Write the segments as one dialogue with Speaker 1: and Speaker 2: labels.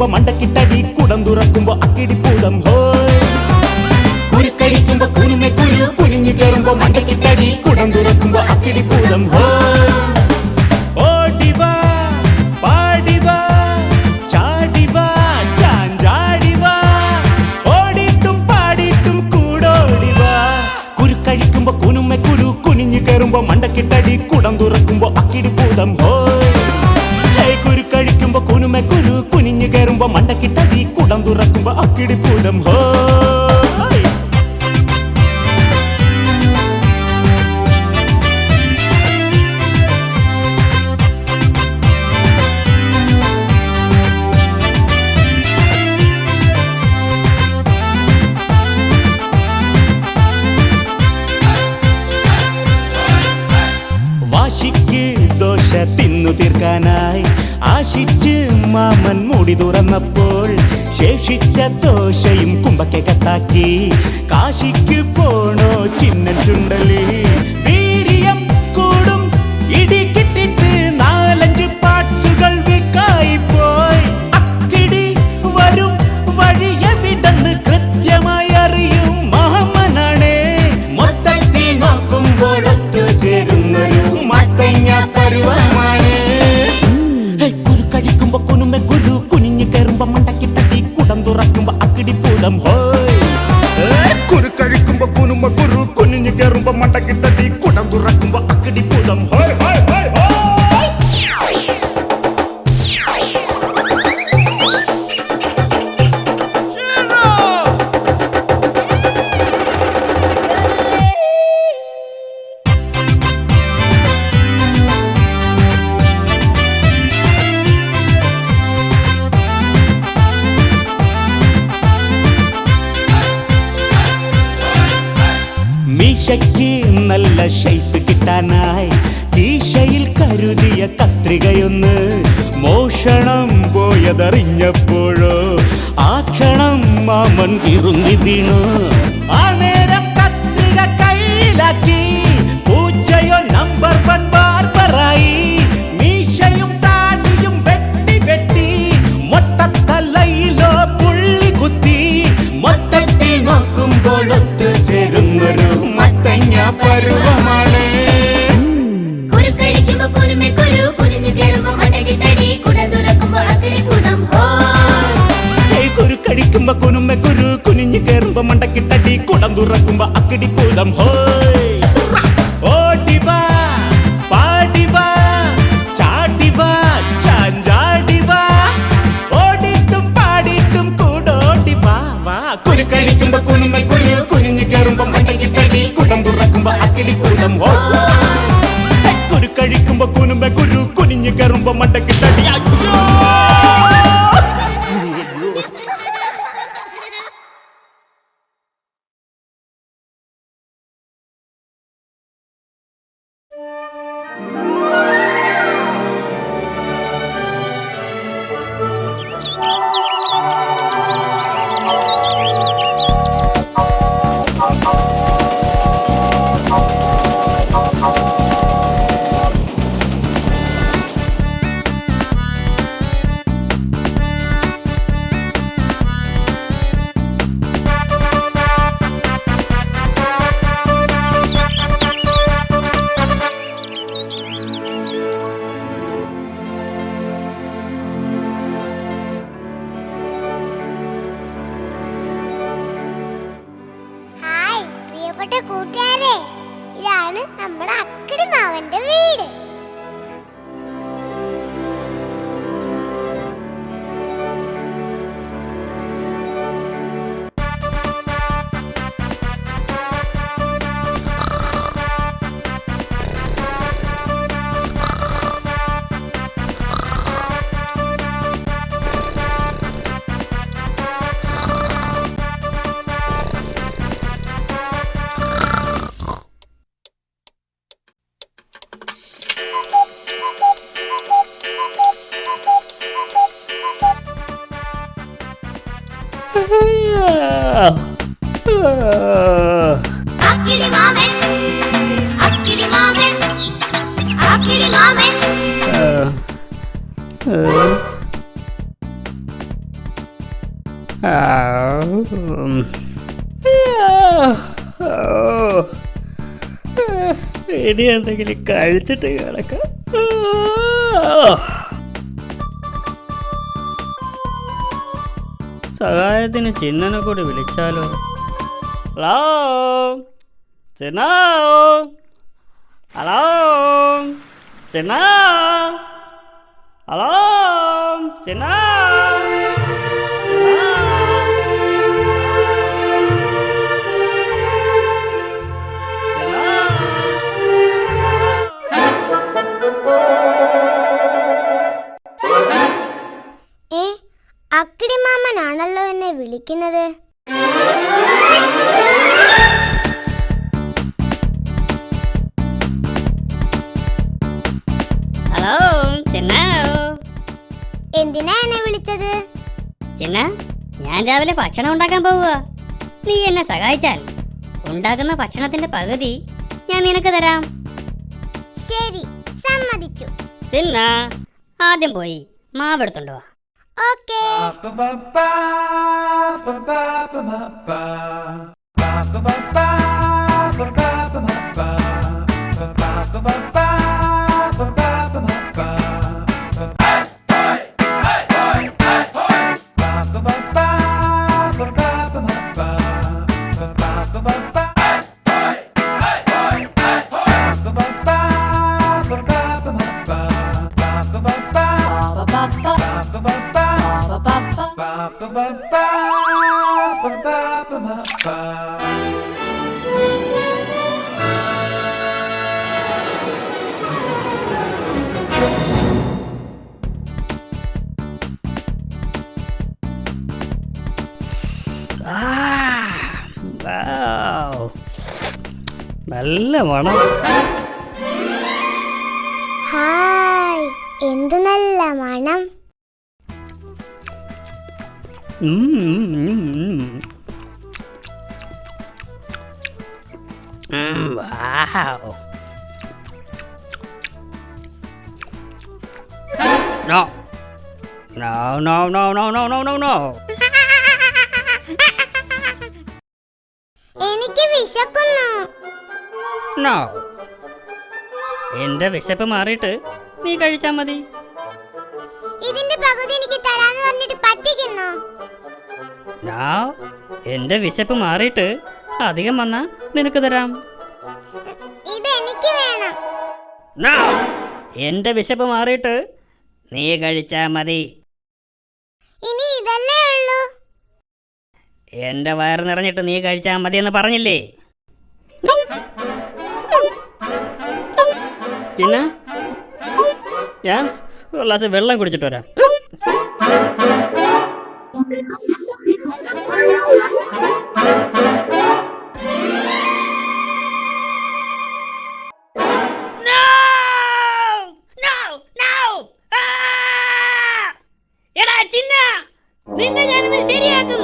Speaker 1: കേറുമ്പോ മണ്ടക്കിട്ടടി കുടം തുറക്കുമ്പോ അക്കിടിപ്പൂതം ഹോയ്. കുരുക്കഴിക്കുമ്പോ കുനുമെ കുരു കുനിഞ്ഞു കേറുമ്പോ മണ്ടക്കിട്ടടി കുടം തുറക്കുമ്പോ അക്കിടിപ്പൂതം ഹോയ്. ഓടിവാ പാടിവാ ചാടിവാ ചാഞ്ചാടിവാ ഓടിട്ടും പാടിട്ടും കൂടോടിവാ. കുരുക്കഴിക്കുമ്പോ കുനുമെ കുരു കുനിഞ്ഞു കേറുമ്പോ മണ്ടക്കിട്ടടി കുടം തുറക്കുമ്പോ അക്കിടിപ്പൂതം ഹോയ്. കുരുക്കഴിക്കുമ്പോ കുനുമെ കുരു കുനിഞ്ഞു കേറുമ്പോ മണ്ടക്കിട്ടടി കുടം തുറക്കുമ്പോ അക്കിടിപ്പൂതം ഹോയ്. വാശിക്ക് ദോശ തിന്നു തീർക്കാനായി ആശിച്ച് മാമൻ മൂടി തുറന്നപ്പോൾ ശേഷിച്ച ദോശയും കുമ്പക്കെ കത്താക്കി കാശിക്ക് പോണോ ചിന്നൻ ചുണ്ടലി. വീര്യം കൂടും ഇടി കിട്ടിട്ട് 4-5 പാർട്സുകൾ വിക്കായി പോയി. അക്കിടി വരും വഴിയെവിടെന്ന് കൃത്യമായി അറിയും മാമനാണേ. മൊത്തത്തിൽ നോക്കുമ്പോൾ ഒത്തുചേരുന്നൊരു മത്തങ്ങ പരുവമാണ്. കുരുക്കഴിക്കുമ്പോ കുനുമെ കുരു കുനിഞ്ഞു കേറുമ്പോ മണ്ടക്കിട്ടടി കുടം തുറക്കുമ്പോ അക്കിടിപ്പൂതം ഹോയ്. കുരുക്കഴിക്കുമ്പോ കുനുമെ കുരു കുനിഞ്ഞു കേറുമ്പോ മണ്ടക്കിട്ടടി കുടം തുറക്കുമ്പോ അക്കിടിപ്പൂതം ഹോയ് ഹോയ് ഹോയ് ഹോയ്. മീശയ്ക്ക് നല്ല ഷേപ്പ് കിട്ടാനായി കീശയിൽ കരുതിയ കത്രികയൊന്ന് മോഷണം പോയതറിഞ്ഞപ്പോഴോ ആ ക്ഷണം മാമൻ ഇറുങ്ങി വീണു. ആ നേരം കത്രിക കയ്യിലാക്കി പൂച്ചയോ നമ്പർ 1 ബാർബറായി. മീശയും താടിയും വെട്ടി വെട്ടി മൊട്ടത്തലയിലോ പുള്ളി കുത്തി. മൊത്തത്തിൽ നോക്കുമ്പോൾ ഒത്തുചേരുന്നൊരു മത്തങ്ങ പരുവമാണ്.
Speaker 2: കുരുക്കഴിക്കുമ്പോ കുനുമെ കുരു കുനിഞ്ഞു കേറുമ്പോ മണ്ടക്കിട്ടടി കുടം തുറക്കുമ്പോ അക്കിടിപ്പൂതം ഹോയ്.
Speaker 1: കുരുക്കഴിക്കുമ്പോ കുനുമെ കുരു കുനിഞ്ഞു കേറുമ്പോ മണ്ടക്കിട്ടടി കുടം തുറക്കുമ്പോ അക്കിടിപ്പൂതം ഹോയ്. ഓടിവാ പാടിവാ ചാടിവാ ചാഞ്ചാടിവാ ഓടിട്ടും പാടിട്ടും കൂടോടിവാ വാ. കുരുക്കഴിക്കുമ്പോ കുനുമെ കുരു കുനിഞ്ഞു കേറുമ്പോ മണ്ടക്കിട്ടടി കുടം തുറക്കുമ്പോ അക്കിടിപ്പൂതം ഹോയ്. കുരുക്കഴിക്കുമ്പോ കുനുമെ കുരു കുനിഞ്ഞു കേറുമ്പോ മണ്ടക്കിട്ടടി അയ്യോ.
Speaker 3: പ്രിയപ്പെട്ട കൂട്ടുകാരെ, ഇതാണ് നമ്മുടെ അക്കിടി മാവന്റെ വീട്.
Speaker 2: അക്കിടി മാമൻ, അക്കിടി മാമൻ, അക്കിടി മാമൻ.
Speaker 4: ഇനി എന്തെങ്കിലും കഴിച്ചിട്ട് കിടക്കാം. സഹായത്തിന് ചിന്നനെ കൂടി വിളിച്ചാലോ? ഹലോ ചിന്ന, ഹലോ ചിന്ന, ഹലോ ചിന്ന.
Speaker 3: അക്കിടി മാമനാണല്ലോ എന്നെ വിളിക്കുന്നത്.
Speaker 4: ഹലോ ചിന്ന.
Speaker 3: എന്തിനാ എന്നെ വിളിച്ചത്?
Speaker 4: ചിന്ന, ഞാൻ രാവിലെ ഭക്ഷണം ഉണ്ടാക്കാൻ പോവുക. നീ എന്നെ സഹായിച്ചാൽ ഉണ്ടാക്കുന്ന ഭക്ഷണത്തിന്റെ പകുതി ഞാൻ നിനക്ക് തരാം.
Speaker 3: ശരി, സമ്മതിച്ചു.
Speaker 4: ചിന്ന, ആദ്യം പോയി മാവെടുത്തുണ്ടോ?
Speaker 3: ഓക്കേ.
Speaker 4: നല്ല മണം.
Speaker 3: ഹായ്, എന്തു നല്ല മണം.
Speaker 4: No. No, no, no, no, no, no, no, no.
Speaker 3: എനിക്ക് വിശക്കുന്നു.
Speaker 4: No. എന്റെ വിശപ്പ് മാറിയിട്ട് നീ കഴിച്ചാ മതി.
Speaker 3: ഇതിന്റെ പകുതി എനിക്ക് തരാന്ന് പറഞ്ഞിട്ട് പറ്റിക്കുന്നു.
Speaker 4: No. എന്റെ വിശപ്പ് മാറിയിട്ട് അധികം വന്നാ നിനക്ക് തരാം.
Speaker 3: ഇതെനിക്ക് വേണം.
Speaker 4: No. എന്റെ വിശപ്പ് മാറിയിട്ട് നീ കഴിച്ചാ മതി.
Speaker 3: ഇനി ഇതല്ലേ ഉള്ളൂ.
Speaker 4: എന്റെ വയറ് നിറഞ്ഞിട്ട് നീ കഴിച്ചാ മതി എന്ന് പറഞ്ഞില്ലേ? ചിന്ന, ഞാൻ ഒരു ഗ്ലാസ് വെള്ളം കുടിച്ചിട്ട് വരാം. എടാ ചിന്ന, നിന്നെ ഞാനിന്ന് ശരിയാക്കും.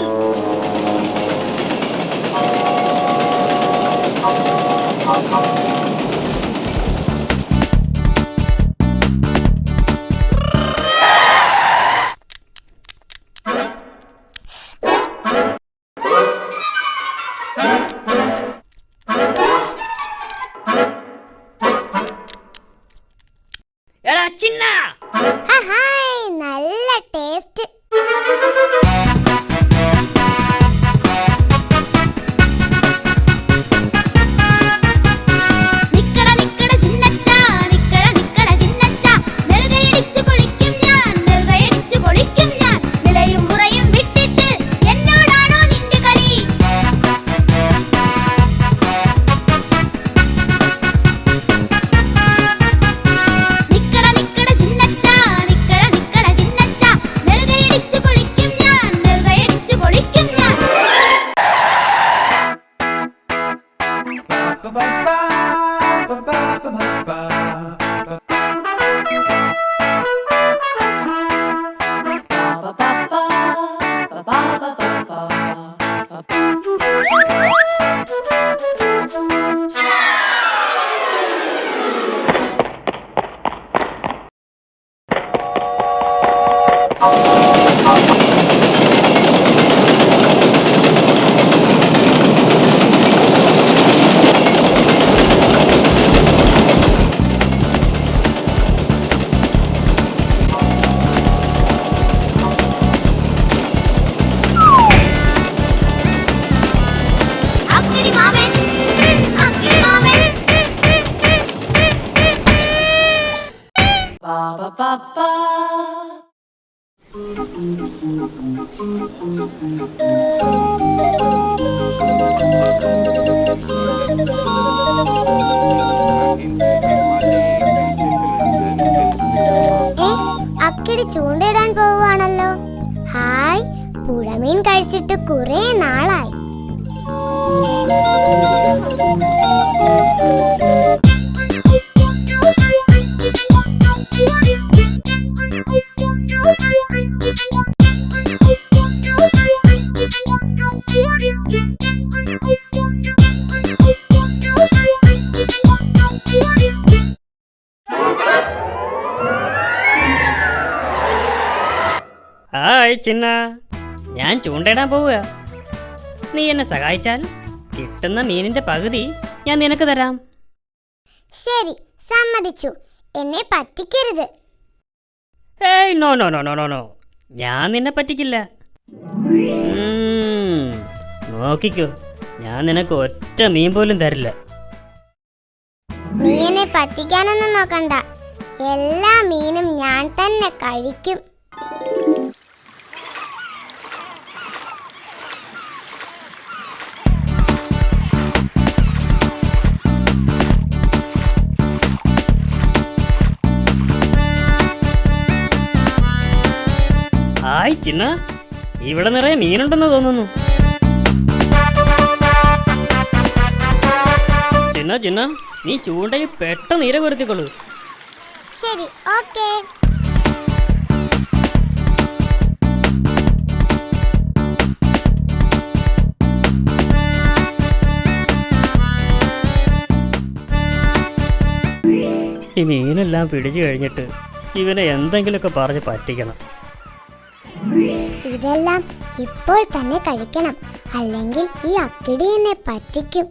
Speaker 4: എടാ ചിന്ന,
Speaker 3: ഹായ്, നല്ല ടേസ്റ്റ്.
Speaker 2: നിക്കട നിക്കട ചിന്നച്ച, നിക്കട നിക്കട ചിന്നച്ച, നെറുകയടിച്ചു പൊളിക്കും ഞാൻ, നെറുകയടിച്ചു പൊളിക്കും ഞാൻ. നിലയും മുറയും വിട്ടിട്ട് എന്നോടാണോ നിന്റെ കളി? നിക്കട നിക്കട ചിന്നച്ച, നിക്കട നിക്കട ചിന്നച്ച, നെറുകയടിച്ചു പൊളിക്കും ഞാൻ, നെറുകയടിച്ചു പൊളിക്കും ഞാൻ.
Speaker 3: അക്കിടി ചൂണ്ടയിടാൻ പോവുകയാണല്ലോ. ഹായ്, പുഴമീൻ കഴിച്ചിട്ട് കുറെ നാളായി.
Speaker 4: ഹായ് ചിന്ന, ഞാൻ ചൂണ്ടയിടാൻ പോവുക. നീ എന്നെ സഹായിച്ചാൽ കിട്ടുന്ന മീനിന്റെ പകുതി ഞാൻ നിനക്ക് തരാം.
Speaker 3: ശരി, സമ്മതിച്ചു. എന്നെ പറ്റിക്കരുത്.
Speaker 4: ഏയ് no no no no no no, ഞാൻ നിന്നെ പറ്റിക്കില്ല. നോക്കിക്കോ, ഞാൻ നിനക്ക് ഒറ്റ മീൻ പോലും തരില്ല.
Speaker 3: നീ എന്നെ പറ്റിക്കാനൊന്നും നോക്കണ്ട. എല്ലാ മീനും ഞാൻ തന്നെ കഴിക്കും.
Speaker 4: ഹായ് ചിന്ന, ഇവിടെ നിറയെ മീനുണ്ടെന്ന് തോന്നുന്നു. ചിന്ന ചിന്ന, നീ ചൂണ്ടയിൽ പെട്ടെന്ന് ഇര കൊരുത്തിക്കൊള്ളു.
Speaker 3: ശരി, ഓക്കേ.
Speaker 4: ഈ മീനെല്ലാം പിടിച്ചു കഴിഞ്ഞിട്ട് ഇവനെ എന്തെങ്കിലുമൊക്കെ പറഞ്ഞ് പറ്റിക്കണം.
Speaker 3: ഇതെല്ലാം ഇപ്പോൾ തന്നെ കഴിക്കണം, അല്ലെങ്കിൽ ഈ അക്കിടി എന്നെ പറ്റിക്കും.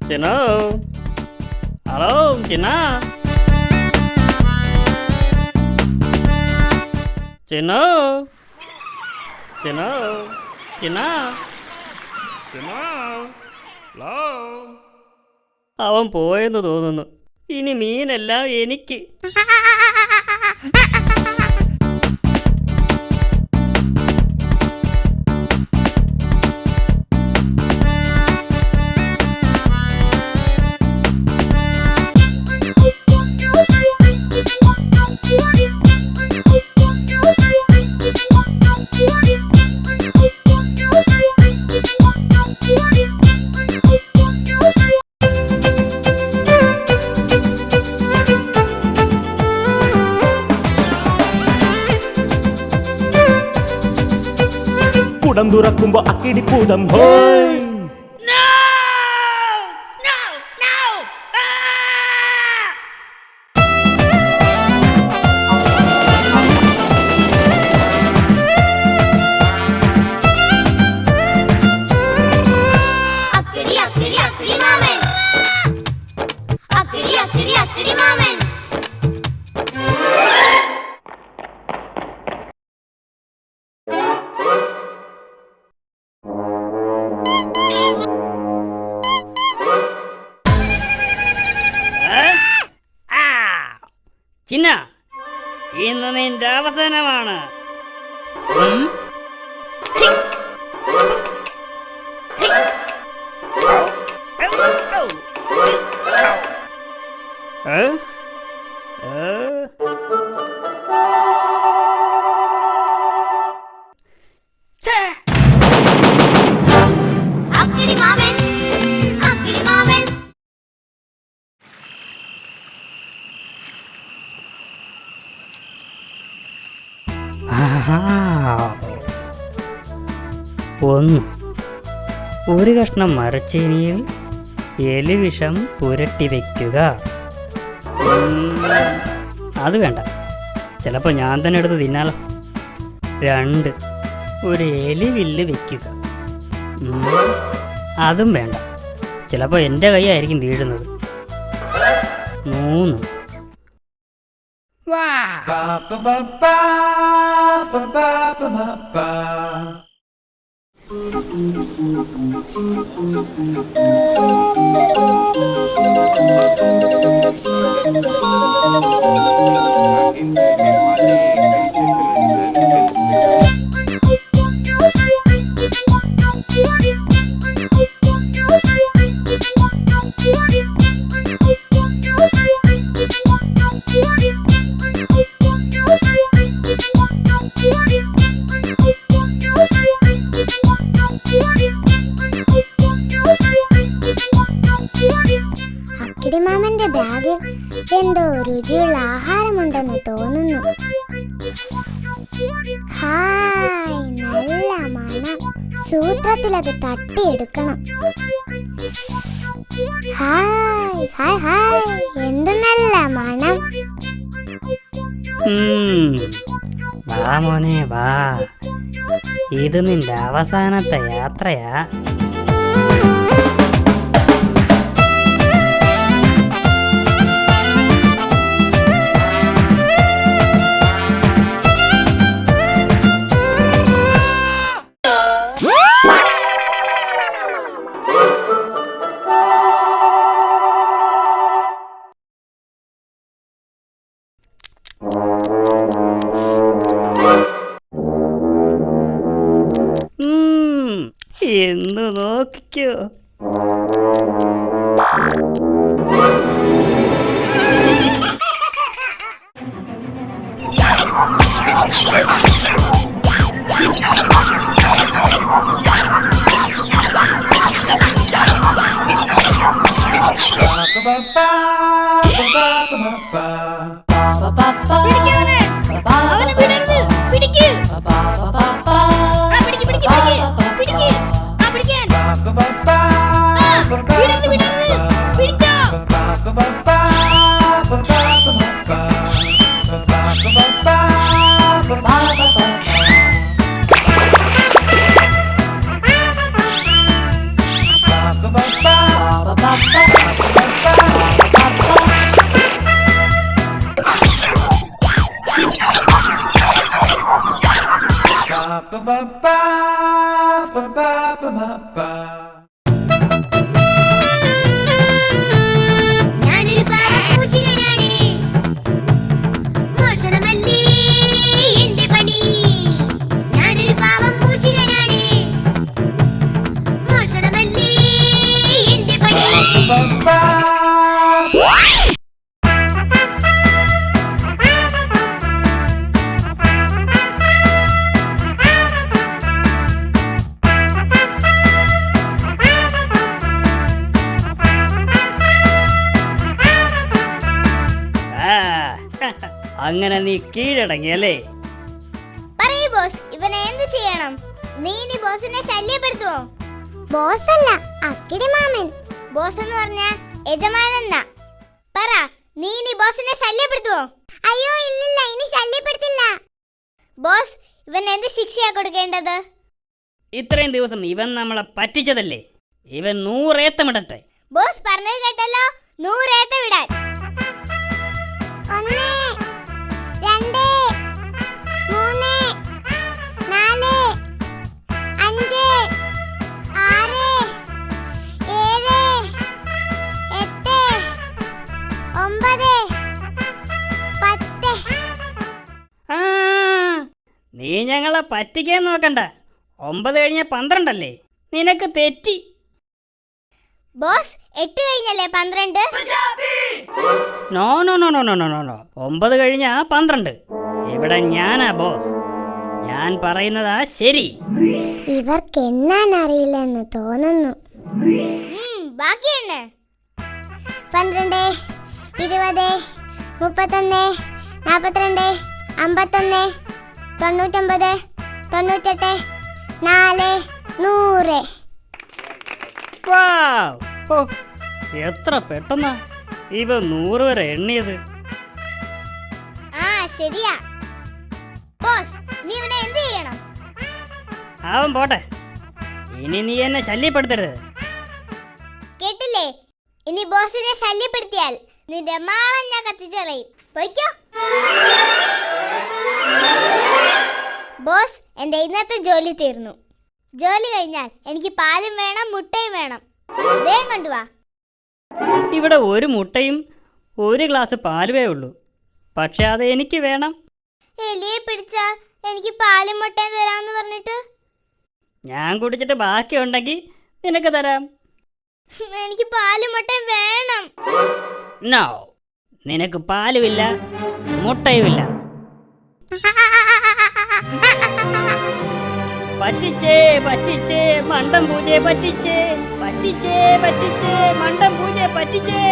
Speaker 4: ചിന്നോ, ഹലോ ചിന്ന, ചിന്നോ, ചിന്നോ, ചിന്ന, ചിന്നോ, ഹലോ. അവൻ പോയെന്ന് തോന്നുന്നു. ഇനി മീനെല്ലാം എനിക്ക്.
Speaker 1: കുടം തുറക്കുമ്പോ അക്കിടിപ്പൂതം ഹോയ്.
Speaker 4: ചിന്ന, ഇന്ന് നിന്റെ അവസാനമാണ്. ഒന്ന്, ഒരു കഷ്ണം മരച്ചീനിയിൽ എലിവിഷം പുരട്ടി വയ്ക്കുക. അത് വേണ്ട, ചിലപ്പോൾ ഞാൻ തന്നെ എടുത്ത് തിന്നാലോ. 2, ഒരു എലിവില്ല് വയ്ക്കുക. അതും വേണ്ട, ചിലപ്പോൾ എൻ്റെ കൈയായിരിക്കും വീഴുന്നത്. 3,
Speaker 3: അക്കിടിമാമന്റെ ബാഗിൽ എന്തോ രുചിയുള്ള ആഹാരമുണ്ടെന്ന് തോന്നുന്നു. ഹായ്, നല്ല മണം. സൂത്രത്തിൽ അത് തട്ടിയെടുക്കണം. ഹായ് ഹായ് ഹായ്, എന്ത് നല്ല മണം.
Speaker 4: വാ മോനെ വാ, ഇത് നിന്റെ അവസാനത്തെ യാത്രയാ. എന്ന് നോക്കിക്കോ.
Speaker 2: ഞാനൊരു പാവക്കൂഷികനാണ്, മോഷണമല്ലേ എന്റെ പണി. ഞാനൊരു പാവക്കൂഷികനാണ്, മോഷണമല്ലേ എന്റെ പണി.
Speaker 4: അങ്ങനെ നീ കീഴടങ്ങിയല്ലേ?
Speaker 2: പറയൂ ബോസ്, ഇവനെ എന്ത് ചെയ്യണം? നീ ഇനി ബോസിനെ ശല്യപ്പെടുത്തുവോ?
Speaker 3: ബോസ് അല്ല, അക്കിടിമാമൻ.
Speaker 2: ബോസ് എന്ന് പറഞ്ഞ യജമാനെന്നാ. പറ, നീ ഇനി ബോസിനെ ശല്യപ്പെടുത്തുവോ?
Speaker 3: അയ്യോ ഇല്ലില്ല, ഇനി ശല്യപ്പെടുത്തില്ല.
Speaker 2: ബോസ്, ഇവൻ എന്ത് ശിക്ഷയാ കൊടുക്കേണ്ടത്?
Speaker 4: ഇത്രയും ദിവസം ഇവൻ നമ്മളെ പറ്റിച്ചതല്ലേ, ഇവൻ 100 ഏത്തമിടട്ടെ.
Speaker 2: ബോസ് പറഞ്ഞത് കേട്ടല്ലോ, 100 ഏത്ത വിടാൻ.
Speaker 3: 1 2 3 4 5 6 7 8 9 10.
Speaker 4: ആ, നീ ഞങ്ങളെ പറ്റിക്കാൻ നോക്കണ്ട. 9 കഴിഞ്ഞ 12 അല്ലേ? നിനക്ക് തെറ്റി.
Speaker 2: ബോസ്, 8 കഴിഞ്ഞല്ലേ 12?
Speaker 4: No no no no no no no no 9 കഴിഞ്ഞ 12. ഇവിടെ ഞാനാ ബോസ്. ഞാൻ പറയുന്നതാ ശരി.
Speaker 3: ഇവർക്ക് എണ്ണാൻ അറിയില്ലെന്ന് തോന്നുന്നു.
Speaker 2: ബാക്കിയാണ്
Speaker 3: 12 20 31 42 51 99 98 4 100.
Speaker 4: വാവ്! ഓ, എത്ര പെട്ടെന്നാ ഇവ 100 വരെ എണ്ണിയത്.
Speaker 2: ആ ശരിയാ. ബോസ്, നീ ഇവനെ എന്ത് ചെയ്യണം?
Speaker 4: അവൻ പോട്ടെ, ഇനി നീ എന്നെ ശല്യപ്പെടുത്തരുത്.
Speaker 2: കേട്ടില്ലേ? ഇനി ബോസിനെ ശല്യപ്പെടുത്തിയാൽ നിന്റെ മാളം ഞാൻ കത്തിച്ചളയും. പോയിക്കോ. ബോസ്, എന്റെ ഇന്നത്തെ ജോലി തീർന്നു.
Speaker 3: ജോലി കഴിഞ്ഞാൽ എനിക്ക് പാലും വേണം മുട്ടയും വേണം. വേഗം കൊണ്ടുവാ.
Speaker 4: ഇവിടെ ഒരു മുട്ടയും ഒരു ഗ്ലാസ് പാലുവേ ഉള്ളൂ. പക്ഷെ അത് എനിക്ക് വേണം.
Speaker 3: എലിയെ പിടിച്ചാ എനിക്ക് പാലും മുട്ടയും തരാമെന്ന് പറഞ്ഞിട്ട്
Speaker 4: ഞാൻ കുടിച്ചിട്ട് ബാക്കിയുണ്ടെങ്കിൽ നിനക്ക് തരാം.
Speaker 3: എനിക്ക് പാലും മുട്ടയും വേണം.
Speaker 4: നോ, നിനക്ക് പാലുമില്ല മുട്ടയുമില്ല. പറ്റിച്ചേ പറ്റിച്ചേ മണ്ടം പൂജയെ പറ്റിച്ചേ, പറ്റിച്ചേ പറ്റിച്ചേ മണ്ടം പൂജയെ പറ്റിച്ചേ.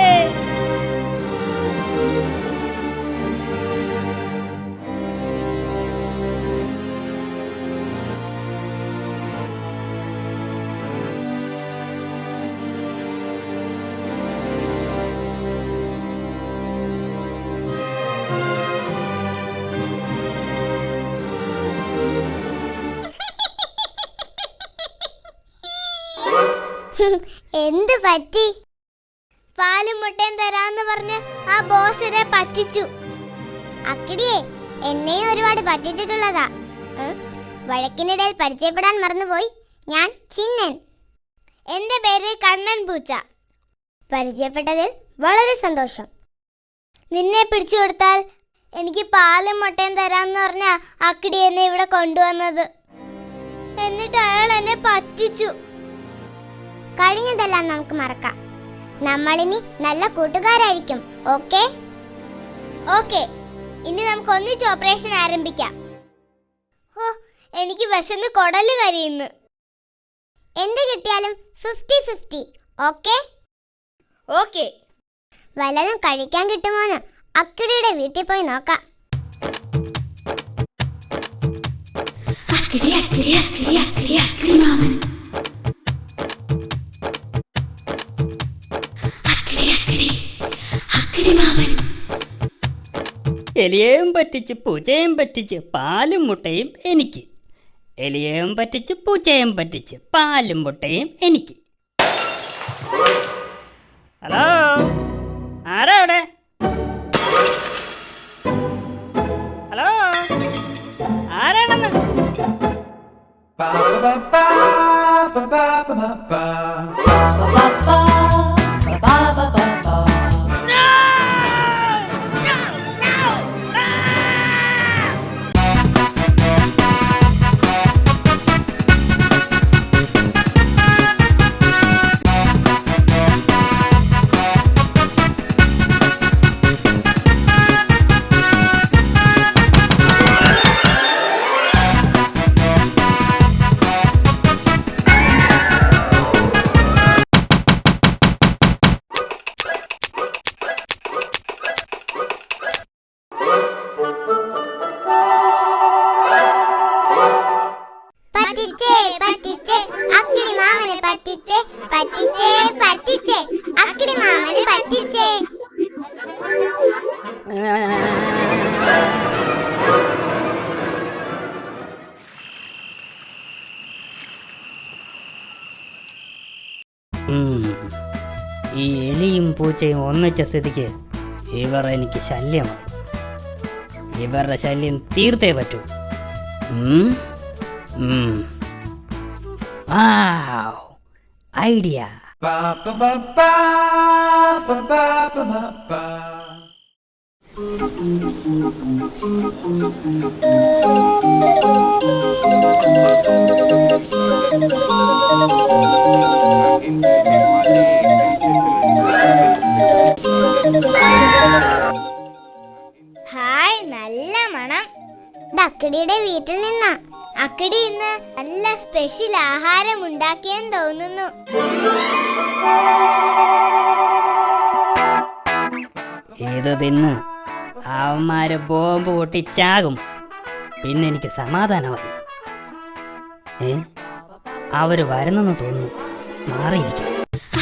Speaker 3: എന്ത് പറ്റി? പാലും മുട്ടയും തരാന്ന് പറഞ്ഞ് ആ ബോസിനെ പറ്റിച്ചു. അക്കിടിയെ എന്നെയും ഒരുപാട് പറ്റിച്ചിട്ടുള്ളതാ. വഴക്കിനിടയിൽ പരിചയപ്പെടാൻ മറന്നുപോയി. ഞാൻ ചിന്നൻ. എന്റെ പേര് കണ്ണൻ പൂച്ച. പരിചയപ്പെട്ടതിൽ വളരെ സന്തോഷം. നിന്നെ പിടിച്ചു കൊടുത്താൽ എനിക്ക് പാലും മുട്ടയും തരാമെന്ന് പറഞ്ഞ അക്കിടി എന്നെ ഇവിടെ കൊണ്ടുവന്നത്. എന്നിട്ട് അയാൾ എന്നെ പറ്റിച്ചു. കഴിഞ്ഞതെല്ലാം നമുക്ക് മറക്കാം. നമ്മളിനി നല്ല കൂട്ടുകാരായിരിക്കും. ഓക്കെ ഓക്കെ, ഇനി നമുക്ക് ഒന്നിച്ച് ഓപ്പറേഷൻ ആരംഭിക്കാം. ഓ, എനിക്ക് വിശന്ന് കൊടല് കരിയുന്നു. എന്ത് കിട്ടിയാലും 50-50. Okay okay. വല്ലതും കഴിക്കാൻ കിട്ടുമോന്ന് അക്കിടിയുടെ വീട്ടിൽ പോയി നോക്കാം.
Speaker 2: അക്കിടി അക്കിടി അക്കിടി അക്കിടി അക്കിടി മാമൻ. അക്കിടി അക്കിടി അക്കിടി മാമൻ.
Speaker 4: എലിയേയും പറ്റിച്ച് പൂച്ചയും പറ്റിച്ച് പാലും മുട്ടയും എനിക്ക്. എലിയേയും പറ്റിച്ച് പൂച്ചയും പറ്റിച്ച് പാലും മുട്ടയും എനിക്ക്. ഹലോ, ആരാ അവിടെ? ഹലോ, ആരാണെന്ന്?
Speaker 3: പറ്റിച്ചേ പറ്റിച്ചേ അക്കിടി മാമനെ പറ്റിച്ചേ, പറ്റിച്ചേ പറ്റിച്ചേ അക്കിടി മാമനെ പറ്റിച്ചേ.
Speaker 4: ഈ എലിയും പൂച്ചയും ഒന്നിച്ച സ്ഥിതിക്ക് ഇവർ എനിക്ക് ശല്യമായി. ഇവരുടെ ശല്യം തീർത്തേ പറ്റൂ. ഐഡിയ.
Speaker 3: ഹായ്, നല്ല മണം. അക്കിടിയുടെ വീട്ടിൽ നിന്നാ. അക്കിടി ഇന്ന് നല്ല സ്പെഷ്യൽ ആഹാരം ഉണ്ടാക്കിയെന്ന് തോന്നുന്നു.
Speaker 4: ഇത് തിന്ന് അവന്മാര് ബോംബ് പൊട്ടിച്ചാകും. പിന്നെ എനിക്ക് സമാധാനമായി. അവര് വരുന്നെന്ന് തോന്നുന്നു. മാറിയിരിക്കും.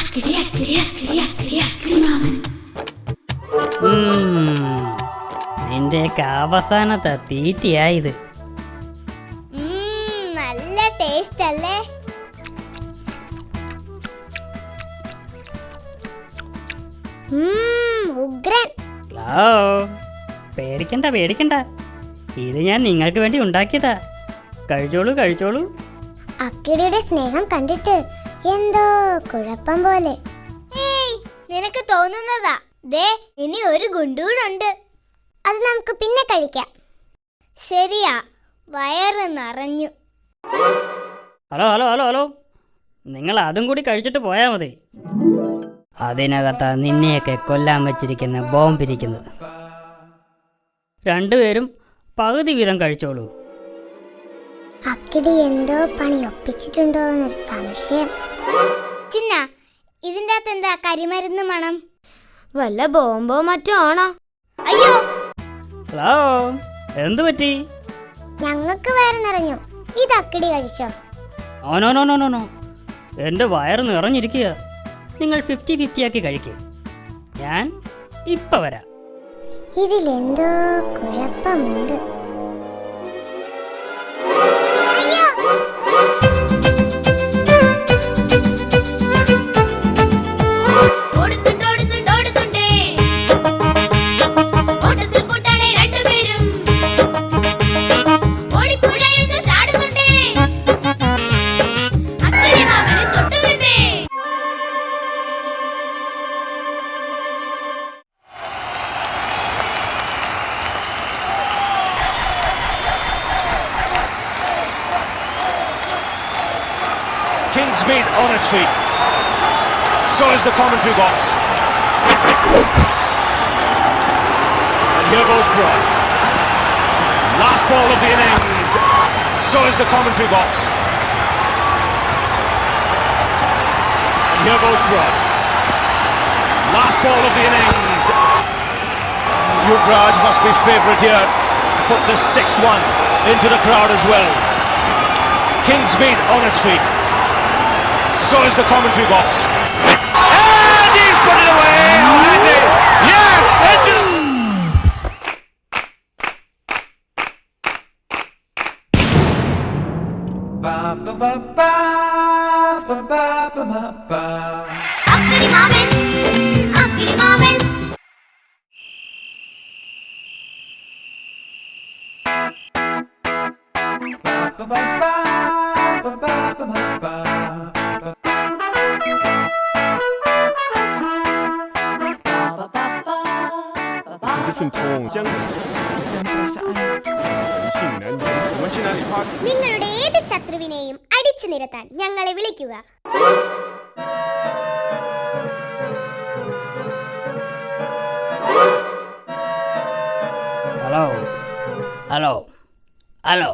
Speaker 2: അക്കിടി അക്കിടി അക്കിടി അക്കിടി അക്കിടി മാമൻ.
Speaker 4: നിന്റെയൊക്കെ അവസാനത്തെ തീറ്റയായത്.
Speaker 3: നല്ല ടേസ്റ്റ് അല്ലേ? ഉഗ്രൻ.
Speaker 4: പേടിക്കണ്ട പേടിക്കണ്ട, ഇത് ഞാൻ നിങ്ങൾക്ക് വേണ്ടി ഉണ്ടാക്കിയതാ. കഴിച്ചോളൂ കഴിച്ചോളൂ.
Speaker 3: അക്കിടിയുടെ സ്നേഹം കണ്ടിട്ട് എന്തോ കുഴപ്പം പോലെ. ഏയ്, നിനക്ക് തോന്നുന്നതാ. ദേ, ഇനി ഒരു ഗുണ്ടൂടുണ്ട്. അത് നമുക്ക് പിന്നെ കഴിക്കാം. ശരിയാ, വയറ് നിറഞ്ഞു.
Speaker 4: ഹലോ ഹലോ ഹലോ ഹലോ, നിങ്ങൾ അതും കൂടി കഴിച്ചിട്ട് പോയാൽ മതി. അതിനകത്താ നിന്നെയൊക്കെ കൊല്ലാൻ വച്ചിരിക്കുന്ന ബോംബിരിക്കുന്നത്. രണ്ടുപേരും പകുതി വീതം കഴിച്ചോളൂ.
Speaker 3: അക്കിടി എന്തോ പണി ഒപ്പിച്ചിട്ടുണ്ടോ എന്നൊരു സംശയം. ചിന്ന, ഇതിൻ്റെ അകത്ത് എന്താ കരിമരുന്ന് മണം? വല്ല ബോംബോ മറ്റോ ആണോ? അയ്യോ,
Speaker 4: ഹലോ, എന്തു പറ്റി?
Speaker 3: ഞങ്ങൾക്ക് വയറ് നിറഞ്ഞു. ഇത് അക്കിടി കഴിച്ചോ?
Speaker 4: Oh no no no no no, എൻ്റെ വയറ് നിറഞ്ഞിരിക്കുക. നിങ്ങൾ 50-50 ആക്കി കഴിക്കുക. ഞാൻ ഇപ്പം വരാം.
Speaker 3: ഇതിലെന്തോ കുഴപ്പമുണ്ട്.
Speaker 5: Kingsmead on its feet. So is the commentary box. And here goes Broad. Last ball of the innings. So is the commentary box. And here goes Broad. Last ball of the innings. Yuvraj must be favourite here. Put the 6th one into the crowd as well. Kingsmead on its feet. So is the commentary box. And he's put it away! How has he? Yes! Into
Speaker 2: അക്കിടി മാമൻ, അക്കിടി മാമൻ.
Speaker 6: It's a different tone. 人性难言。我们去哪里 party？
Speaker 3: നിങ്ങളുടെ ഏത് ശത്രുവിനെയും അടിച്ചു നിരത്താൻ ഞങ്ങളെ വിളിക്കുക.
Speaker 4: Hello hello hello.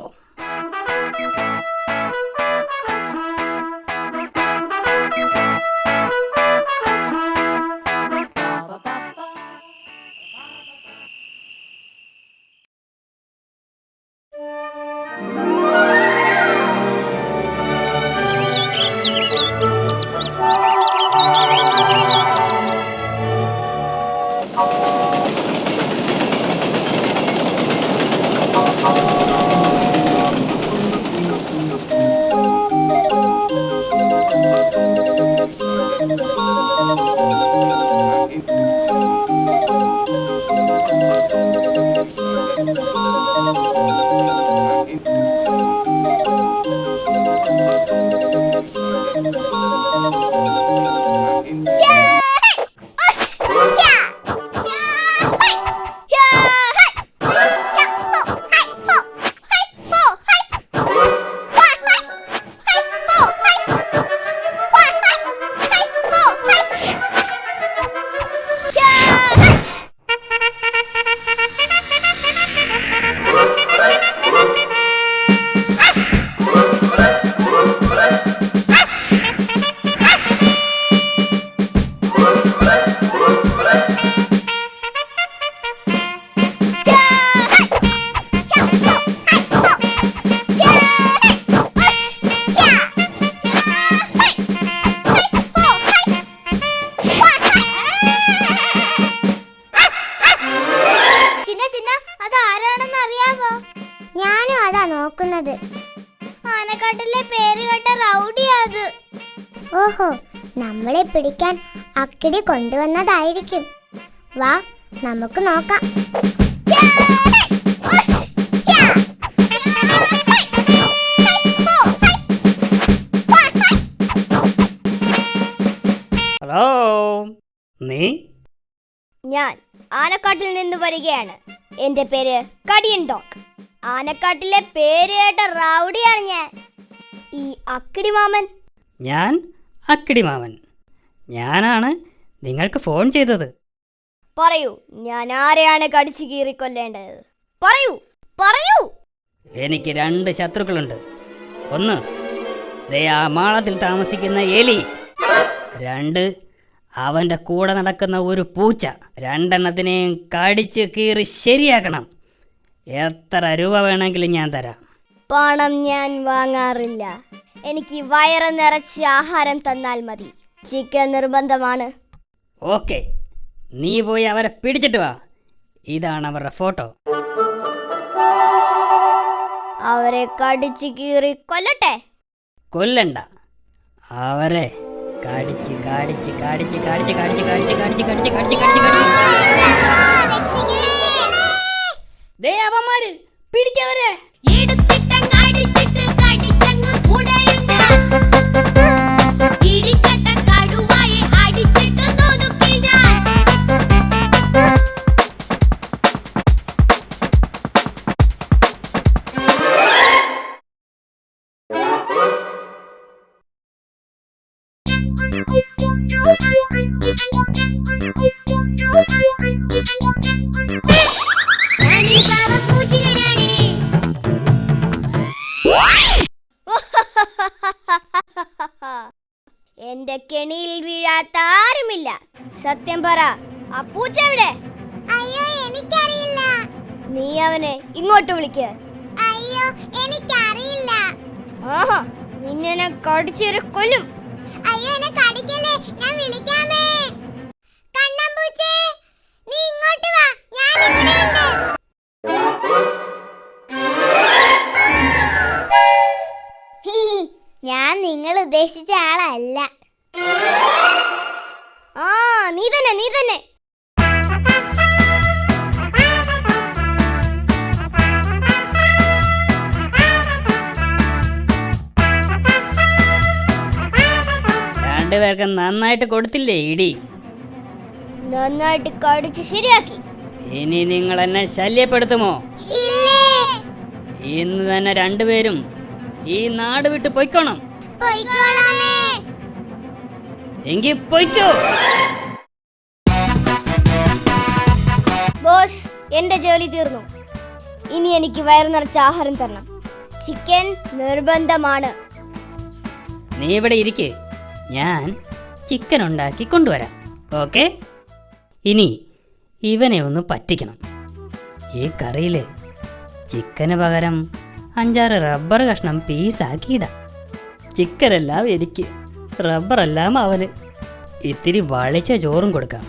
Speaker 3: നോക്കുന്നത്. ആനക്കാട്ടിലെ പേര് കേട്ട റൗഡിയാത്. ഓഹോ, നമ്മളെ പിടിക്കാൻ അക്കിടി കൊണ്ടുവന്നതായിരിക്കും. വാ, നമുക്ക് നോക്കാം. ഞാൻ ആനക്കാട്ടിൽ നിന്ന് വരികയാണ്. എന്റെ പേര് കടിയൻ ഡോഗ്. ആനക്കാട്ടിലെ പേര് കേട്ട റൗഡിയാണ് ഞാൻ. ഈ അക്കിടി മാമൻ.
Speaker 4: ഞാൻ അക്കിടി മാമൻ. ഞാനാണ് നിങ്ങൾക്ക് ഫോൺ ചെയ്തത്.
Speaker 3: പറയൂ, ഞാൻ ആരെയാണ് കടിച്ചു കീറിക്കൊല്ലേണ്ടത്? പറയൂ പറയൂ.
Speaker 4: എനിക്ക് 2 ശത്രുക്കളുണ്ട്. ഒന്ന്, ദേ ആ മാളത്തിൽ താമസിക്കുന്ന എലി. 2, അവൻ്റെ കൂടെ നടക്കുന്ന ഒരു പൂച്ച. 2 എണ്ണത്തിനെയും കടിച്ച് കീറി ശരിയാക്കണം. എത്ര രൂപ വേണമെങ്കിലും ഞാൻ തരാം.
Speaker 3: പണം ഞാൻ വാങ്ങാറില്ല. എനിക്ക് വയറ് നിറച്ച് ആഹാരം തന്നാൽ മതി. ചിക്കൻ നിർബന്ധമാണ്.
Speaker 4: ഓക്കെ, നീ പോയി അവരെ പിടിച്ചിട്ട് വാ. ഇതാണ് അവരുടെ ഫോട്ടോ.
Speaker 3: അവരെ കടിച്ചു കീറി കൊല്ലട്ടെ?
Speaker 4: കൊല്ലണ്ട, അവരെ കടിച്ച് കടിച്ച് കടിച്ച് കടിച്ച് കടിച്ച് കടിച്ച് കടിച്ച് കടിച്ച് കടിച്ച് കടിച്ച് കടിച്ച് ദേ അവന്മാര് പിടിക്കവരെ.
Speaker 3: എന്റെ കെണിയിൽ വീഴാത്ത ആരുമില്ല. സത്യം പറ, ആ പൂച്ച എവിടെ? അയ്യോ, എനിക്കറിയില്ല. നീ അവനെ ഇങ്ങോട്ട് വിളിക്ക. അയ്യോ, എനിക്കറിയില്ല. ആഹാ, നിന്നെ ഞാൻ കടിച്ചേരെ കൊല്ലും. അയ്യോ, എന്നെ കടിക്കല്ലേ, ഞാൻ വിളിക്കാമേ. കണ്ണമ്പൂച്ചേ, നീ ഇങ്ങോട്ട് വാ, ഞാൻ ഇവിടെയുണ്ട്. ഞാൻ നിങ്ങൾ ഉദ്ദേശിച്ച ആളല്ല. ആ, നീ തന്നെ നീ തന്നെ.
Speaker 4: രണ്ടുപേർക്ക് നന്നായിട്ട് കൊടുത്തില്ലേ ഇടി?
Speaker 3: നന്നായിട്ട് കടിച്ച് ശരിയാക്കി.
Speaker 4: ഇനി നിങ്ങൾ എന്നെ ശല്യപ്പെടുത്തുമോ? ഇന്ന് തന്നെ രണ്ടുപേരും ഈ നാട് വിട്ട് പൊയ്ക്കോണം. എങ്കിൽ പൊയ്ക്കോ.
Speaker 3: ബോസ്, എന്റെ ജോലി തീർന്നു. ഇനി എനിക്ക് വയറു നിറച്ച ആഹാരം തരണം. ചിക്കൻ നിർബന്ധമാണ്.
Speaker 4: നീ ഇവിടെ ഇരിക്ക്, ഞാൻ ചിക്കൻ ഉണ്ടാക്കി കൊണ്ടുവരാം. ഓക്കെ? ഇനി ഇവനെ ഒന്ന് പറ്റിക്കണം. ഈ കറിയിൽ ചിക്കന് പകരം 5-6 റബ്ബർ കഷ്ണം പീസാക്കിയിടാം. ചിക്കനെല്ലാം എനിക്ക്, റബ്ബറെല്ലാം അവന്. ഇത്തിരി വളിച്ച ചോറും കൊടുക്കാം.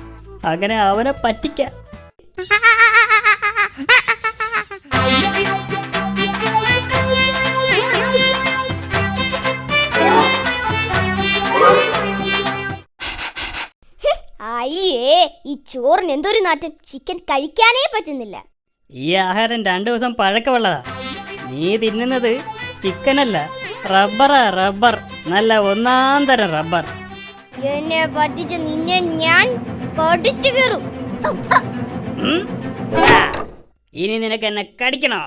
Speaker 4: അങ്ങനെ അവനെ പറ്റിക്കാം.
Speaker 3: അയ്യേ, ഈ ചോറിന് എന്തൊരു നാറ്റം. ചിക്കൻ കഴിക്കാനേ പറ്റുന്നില്ല.
Speaker 4: ഈ ആഹാരം 2 ദിവസം പഴക്കമുള്ളതാ. നീ തിന്നുന്നത് ചിക്കനല്ല, റബ്ബറാ. റബ്ബർ, നല്ല 1-ാം തരം റബ്ബർ.
Speaker 3: എന്നെ പറ്റിച്ച് നിന്നെ ഞാൻ കടിച്ചു കീറും.
Speaker 4: ഇനി നിനക്ക് എന്നെ കടിക്കണോ?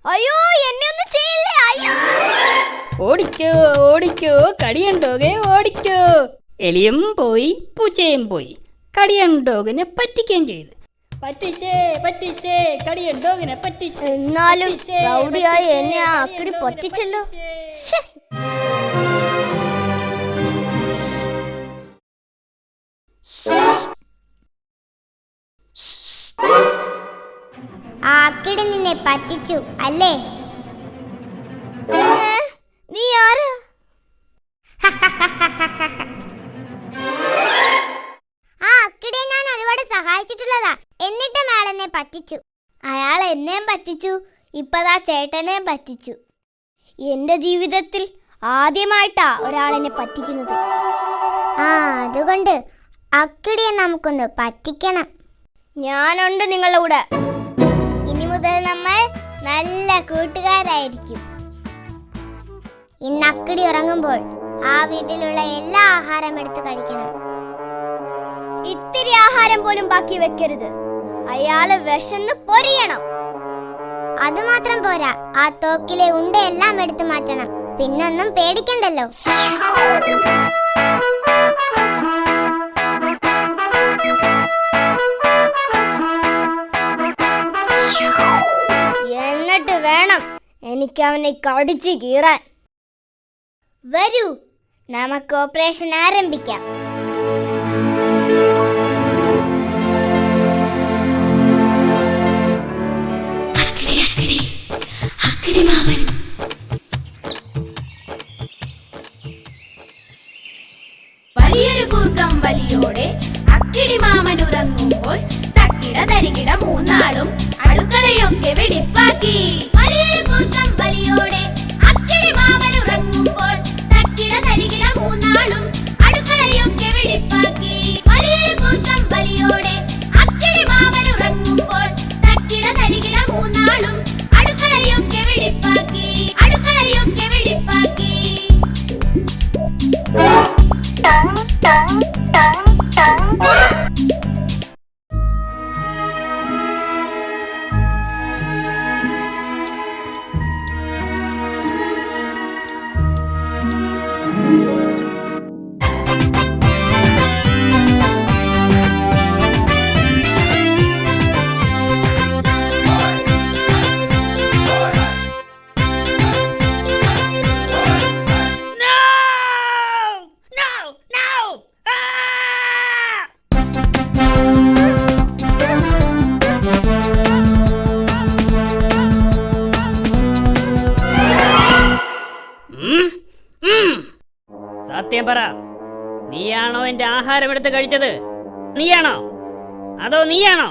Speaker 3: അയ്യോ, എന്നെ ഒന്നും ചെയ്യില്ലേ. അയ്യോ,
Speaker 4: ഓടിക്കോ ഓടിക്കോ, കടിയണ്ടോകെ ഓടിക്കോ. എലിയും പോയി, പൂച്ചയും പോയി. കടിയണ്ടോകിനെ പറ്റിക്കുകയും ചെയ്തു. പറ്റിച്ചേ പറ്റിച്ചേ, കടിയണ്ടോകിനെ പറ്റിച്ചേ.
Speaker 3: എന്നാലും റൗഡിയായി എന്നെ ആ അക്കിടി പറ്റിച്ചല്ലോ. ആ അക്കിടി നിന്നെ പറ്റിച്ചു അല്ലേ? നീ ആരാ? ആ അക്കിടിയെ ഞാൻ ഒരുപാട് സഹായിച്ചിട്ടുള്ളതാ. എന്നിട്ടും അയാൾ എന്നെ പറ്റിച്ചു. അയാൾ എന്നെയും പറ്റിച്ചു, ഇപ്പതാ ചേട്ടനെയും പറ്റിച്ചു. എന്റെ ജീവിതത്തിൽ ആദ്യമായിട്ടാ ഒരാളെന്നെ പറ്റിക്കുന്നത്. ആ, അതുകൊണ്ട് അക്കിടിയെ നമുക്കൊന്ന് പറ്റിക്കണം. ഞാനുണ്ട് നിങ്ങളുടെ കൂടെ. ഇനി മുതൽ നമ്മൾ നല്ല കൂട്ടുകാരായിരിക്കും. ഇന്ന് അക്കിടി ഉറങ്ങുമ്പോൾ ആ വീട്ടിലുള്ള എല്ലാ ആഹാരം എടുത്ത് കഴിക്കണം. ഇത്തിരി ആഹാരം ആഹാരം പോലും ബാക്കി വെക്കരുത്. അയാള് വിശന്ന് പൊരിയണം. അത് മാത്രം പോരാ, ആ തോക്കിലെ ഉണ്ടയെല്ലാം എടുത്തു മാറ്റണം. പിന്നൊന്നും പേടിക്കണ്ടല്ലോ. എന്നിട്ട് വേണം എനിക്ക് അവനെ കടിച്ചു കീറാൻ. വരൂ, നമുക്ക് ഓപ്പറേഷൻ ആരംഭിക്കാം.
Speaker 2: വലിയൊരു കൂർക്കം വലിയോടെ അക്കിടി മാമൻ ഉറങ്ങുമ്പോൾ തക്കിട തരികിട മൂന്നാളും അടുക്കളയൊക്കെ വെടിപ്പാക്കി. വലിയൊരു കൂർക്കം വലിയോടെ അക്കിടി മാമൻ ഉറങ്ങുമ്പോൾ തക്കിട തരികിട മൂന്നാളും അടുക്കളയൊക്കെ വെടിപ്പാക്കി. വലിയൊരു കൂർക്കം വലിയോടെ അക്കിടി മാമൻ ഉറങ്ങുമ്പോൾ തക്കിട തരികിട മൂന്നാളും അടുക്കളയൊക്കെ വെടിപ്പാക്കി. അടുക്കളയൊക്കെ വെടിപ്പാക്കി.
Speaker 4: സത്യം പറ, നീയാണോ എന്റെ ആഹാരം എടുത്ത് കഴിച്ചത്? നീയാണോ അതോ നീയാണോ?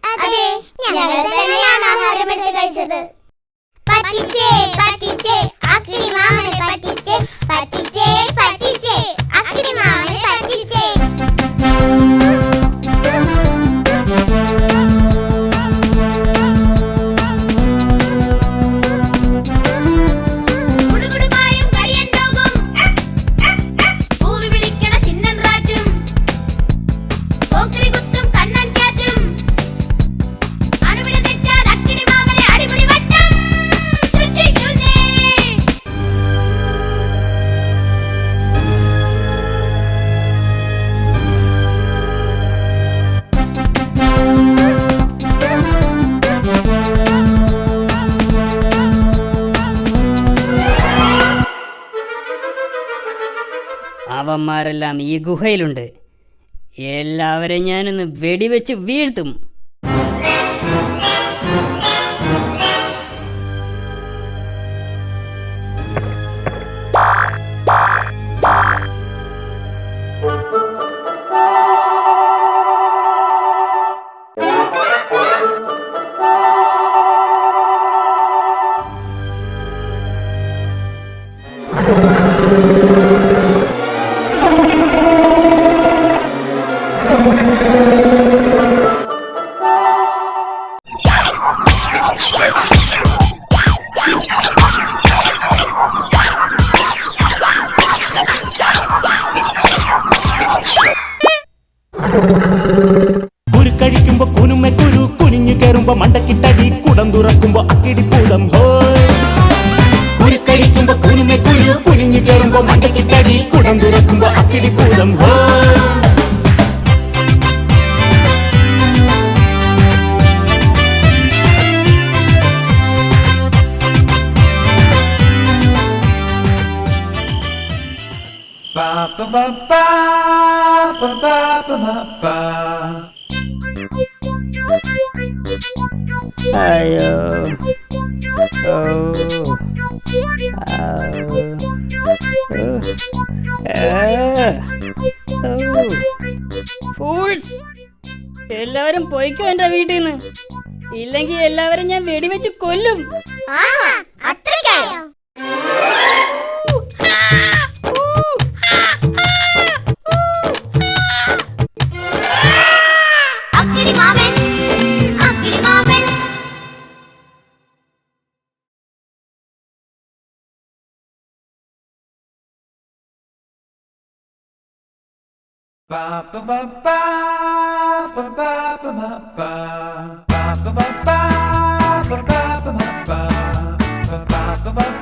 Speaker 3: അതെ, ഞങ്ങൾ തന്നെയാണ് ആഹാരം എടുത്ത് കഴിച്ചത്. പറ്റിച്ചേ പറ്റിച്ചേ അക്കിടി മാമനെ പറ്റിച്ചേ, പറ്റിച്ചേ പറ്റിച്ചേ അക്കിടി മാമനെ പറ്റിച്ചേ.
Speaker 2: കുടുകുടുമായും കളിയണ്ടോകും പൂവി വിളിക്കണ ചിന്നൻ റാറ്റും പോക്കരി കുത്തും കണ്ണൻ കാറ്റും അണുവിട തെറ്റാതെ അക്കിടി മാമനെ അടിപൊളി വട്ടം ചുറ്റിക്കുന്നേ.
Speaker 4: അവന്മാരെല്ലാം ഈ ഗുഹയിലുണ്ട്. എല്ലാവരെയും ഞാനൊന്ന് വെടിവെച്ച് വീഴ്ത്തും.
Speaker 1: കുരുക്കഴിക്കുമ്പോ കുനുമെ കുരു, കുനിഞ്ഞു കയറുമ്പോ മണ്ടക്കിട്ടടി, കുടം തുറക്കുമ്പോ അക്കിടിപ്പൂതം ഹോയ്. കുരുക്കഴിക്കുമ്പോ കുനുമെ കുരു, കുനിഞ്ഞു കയറുമ്പോ മണ്ടക്കിട്ടടി, കുടം തുറക്കുമ്പോ അക്കിടിപ്പൂതം ഹോയ്.
Speaker 7: Ba ba ba ba ba ba ba ba ba.
Speaker 4: അയ്യോ, ഓ, ഫൂൾസ്! എല്ലാവരും പോയിക്കോ എന്റെ വീട്ടിൽ നിന്ന്, ഇല്ലെങ്കിൽ എല്ലാവരും ഞാൻ വെടിവെച്ച് കൊല്ലും.
Speaker 3: അത്രയ്ക്കായോ?
Speaker 2: അക്കിടി മാമൻ അക്കിടി മാമൻ.
Speaker 7: Ba ba ba ba ba ba ba ba ba ba ba ba ba ba ba ba ba